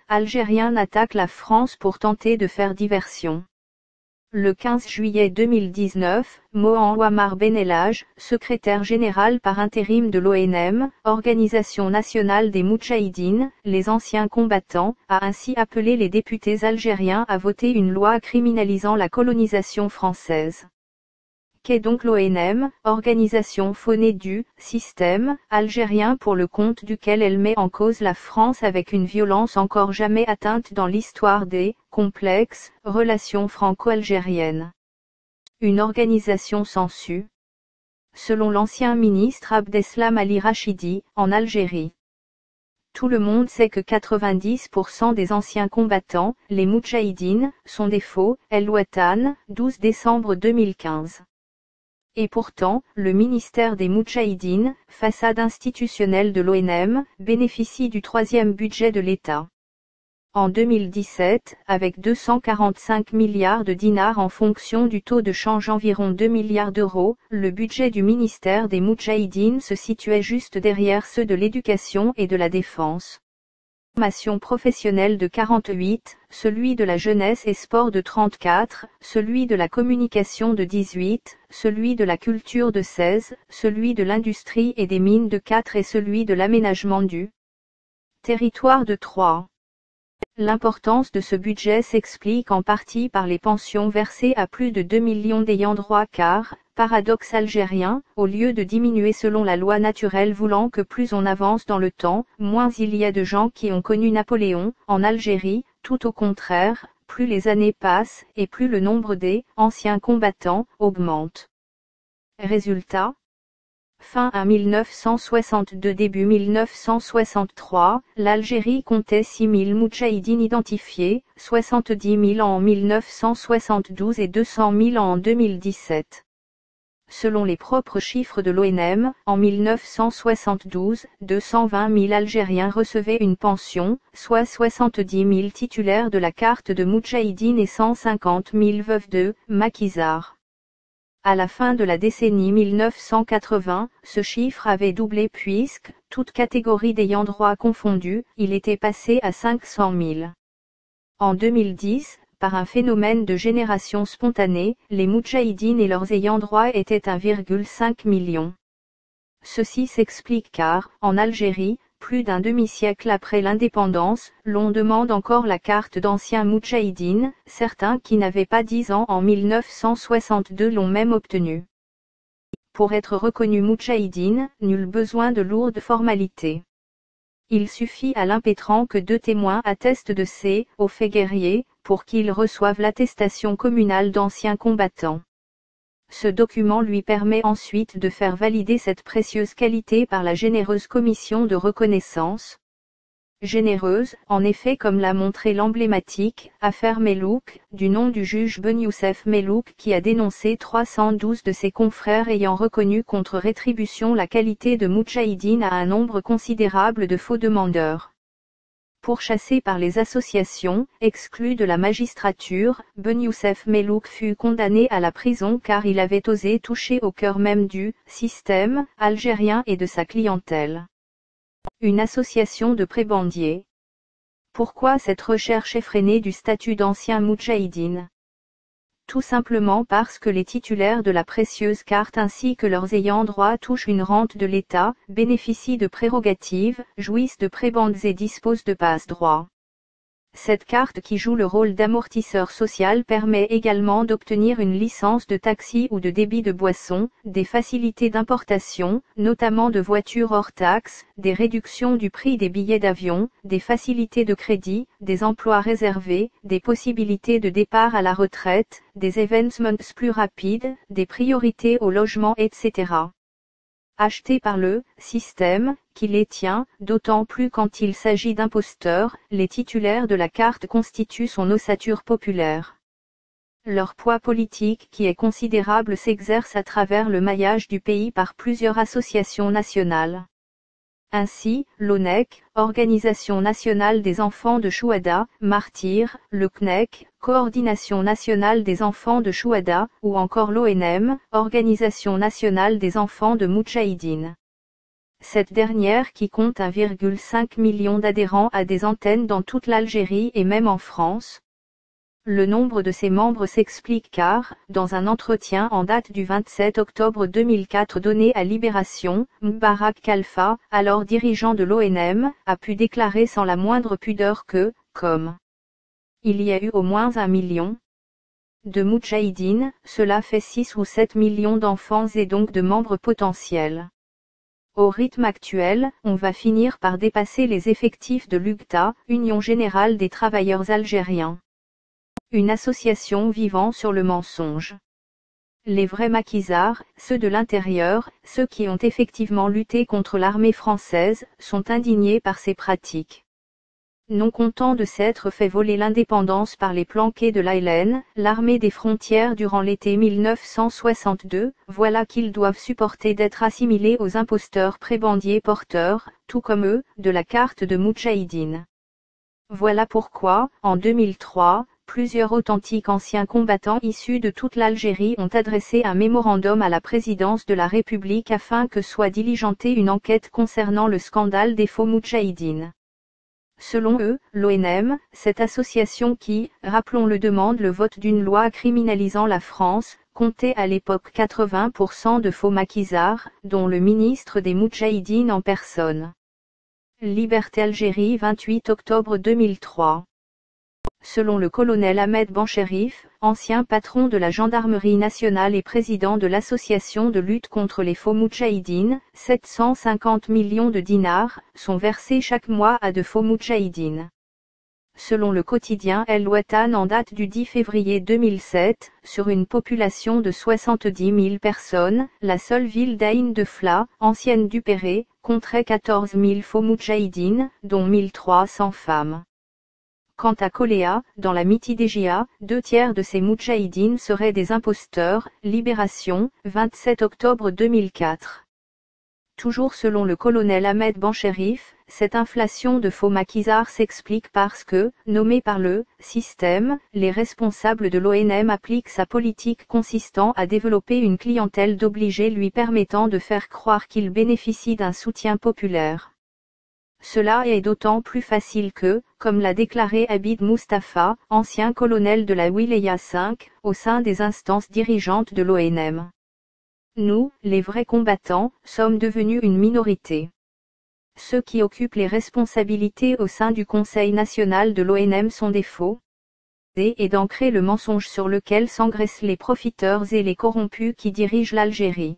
Algérien attaque la France pour tenter de faire diversion. Le 15 juillet 2019, Mohan Ouammar Benelhaj, secrétaire général par intérim de l'ONM, Organisation nationale des Moudjahidines, les anciens combattants, a ainsi appelé les députés algériens à voter une loi criminalisant la colonisation française. Qu'est donc l'ONM, organisation phonée du système algérien pour le compte duquel elle met en cause la France avec une violence encore jamais atteinte dans l'histoire des complexes relations franco-algériennes. Une organisation sans su. Selon l'ancien ministre Abdeslam Ali Rachidi, en Algérie. Tout le monde sait que 90% des anciens combattants, les Moudjahidines, sont des faux, El Watan, 12 décembre 2015. Et pourtant, le ministère des Moudjahidines, façade institutionnelle de l'ONM, bénéficie du troisième budget de l'État. En 2017, avec 245 milliards de dinars en fonction du taux de change environ 2 milliards d'euros, le budget du ministère des Moudjahidines se situait juste derrière ceux de l'éducation et de la défense. Formation professionnelle de 48, celui de la jeunesse et sport de 34, celui de la communication de 18, celui de la culture de 16, celui de l'industrie et des mines de 4 et celui de l'aménagement du territoire de 3. L'importance de ce budget s'explique en partie par les pensions versées à plus de 2 millions d'ayants droit car, paradoxe algérien, au lieu de diminuer selon la loi naturelle voulant que plus on avance dans le temps, moins il y a de gens qui ont connu Napoléon, en Algérie, tout au contraire, plus les années passent et plus le nombre des anciens combattants augmente. Résultat ? Fin à 1962 début 1963, l'Algérie comptait 6 000 Moudjahidines identifiés, 70 000 en 1972 et 200 000 en 2017. Selon les propres chiffres de l'ONM, en 1972, 220 000 Algériens recevaient une pension, soit 70 000 titulaires de la carte de Moudjahidine et 150 000 veuves de maquisards. À la fin de la décennie 1980, ce chiffre avait doublé puisque, toute catégorie d'ayants droit confondue, il était passé à 500 000. En 2010, par un phénomène de génération spontanée, les Moudjahidines et leurs ayants droit étaient 1,5 million. Ceci s'explique car, en Algérie, plus d'un demi-siècle après l'indépendance, l'on demande encore la carte d'anciens Moudjahidines, certains qui n'avaient pas 10 ans en 1962 l'ont même obtenue. Pour être reconnu Moudjahidine, nul besoin de lourdes formalités. Il suffit à l'impétrant que 2 témoins attestent de ces faits guerriers, pour qu'ils reçoivent l'attestation communale d'anciens combattants. Ce document lui permet ensuite de faire valider cette précieuse qualité par la généreuse commission de reconnaissance. Généreuse, en effet comme l'a montré l'emblématique « affaire Melouk » du nom du juge Ben Youssef Melouk qui a dénoncé 312 de ses confrères ayant reconnu contre rétribution la qualité de Moudjahidine à un nombre considérable de faux demandeurs. Pourchassé par les associations, exclu de la magistrature, Ben Youssef Melouk fut condamné à la prison car il avait osé toucher au cœur même du système algérien et de sa clientèle. Une association de prébendiers. Pourquoi cette recherche effrénée du statut d'ancien Moudjahidine ? Tout simplement parce que les titulaires de la précieuse carte ainsi que leurs ayants droit touchent une rente de l'État, bénéficient de prérogatives, jouissent de prébendes et disposent de passe-droits. Cette carte qui joue le rôle d'amortisseur social permet également d'obtenir une licence de taxi ou de débit de boissons, des facilités d'importation, notamment de voitures hors taxes, des réductions du prix des billets d'avion, des facilités de crédit, des emplois réservés, des possibilités de départ à la retraite, des événements plus rapides, des priorités au logement etc. Achetés par le système, qui les tient, d'autant plus quand il s'agit d'imposteurs, les titulaires de la carte constituent son ossature populaire. Leur poids politique qui est considérable s'exerce à travers le maillage du pays par plusieurs associations nationales. Ainsi, l'ONEC, Organisation nationale des enfants de Chouada, martyrs, le CNEC, Coordination nationale des enfants de Chouada, ou encore l'ONM, Organisation nationale des enfants de Moudjahidine. cette dernière qui compte 1,5 million d'adhérents a des antennes dans toute l'Algérie et même en France. Le nombre de ses membres s'explique car, dans un entretien en date du 27 octobre 2004 donné à Libération, Mbarak Khalfa, alors dirigeant de l'ONM, a pu déclarer sans la moindre pudeur que, comme il y a eu au moins 1 million de moudjahidines, cela fait 6 ou 7 millions d'enfants et donc de membres potentiels. Au rythme actuel, on va finir par dépasser les effectifs de l'UGTA, Union Générale des Travailleurs Algériens. Une association vivant sur le mensonge. Les vrais maquisards, ceux de l'intérieur, ceux qui ont effectivement lutté contre l'armée française, sont indignés par ces pratiques. Non contents de s'être fait voler l'indépendance par les planqués de l'ALN, l'armée des frontières durant l'été 1962, voilà qu'ils doivent supporter d'être assimilés aux imposteurs prébendiers porteurs, tout comme eux, de la carte de Moudjahidine. Voilà pourquoi, en 2003, plusieurs authentiques anciens combattants issus de toute l'Algérie ont adressé un mémorandum à la présidence de la République afin que soit diligentée une enquête concernant le scandale des faux moudjahidines. Selon eux, l'ONM, cette association qui, rappelons-le, demande le vote d'une loi criminalisant la France, comptait à l'époque 80% de faux maquisards, dont le ministre des moudjahidines en personne. Liberté Algérie 28 octobre 2003. Selon le colonel Ahmed Bencherif, ancien patron de la gendarmerie nationale et président de l'association de lutte contre les faux moudjahidines, 750 millions de dinars sont versés chaque mois à de faux moudjahidines. Selon le quotidien El Watan en date du 10 février 2007, sur une population de 70 000 personnes, la seule ville d'Aïn de Fla, ancienne Dupéré, compterait 14 000 faux moudjahidines, dont 1300 femmes. Quant à Koléa, dans la Mitidégia, 2/3 de ces moudjahidines seraient des imposteurs. Libération, 27 octobre 2004. Toujours selon le colonel Ahmed Bencherif, cette inflation de faux maquisards s'explique parce que, nommés par le système, les responsables de l'ONM appliquent sa politique consistant à développer une clientèle d'obligés lui permettant de faire croire qu'ils bénéficient d'un soutien populaire. Cela est d'autant plus facile que, comme l'a déclaré Abid Mustafa, ancien colonel de la Wilaya 5, au sein des instances dirigeantes de l'ONM. Nous, les vrais combattants, sommes devenus une minorité. Ceux qui occupent les responsabilités au sein du Conseil national de l'ONM sont des faux. Et d'ancrer le mensonge sur lequel s'engraissent les profiteurs et les corrompus qui dirigent l'Algérie.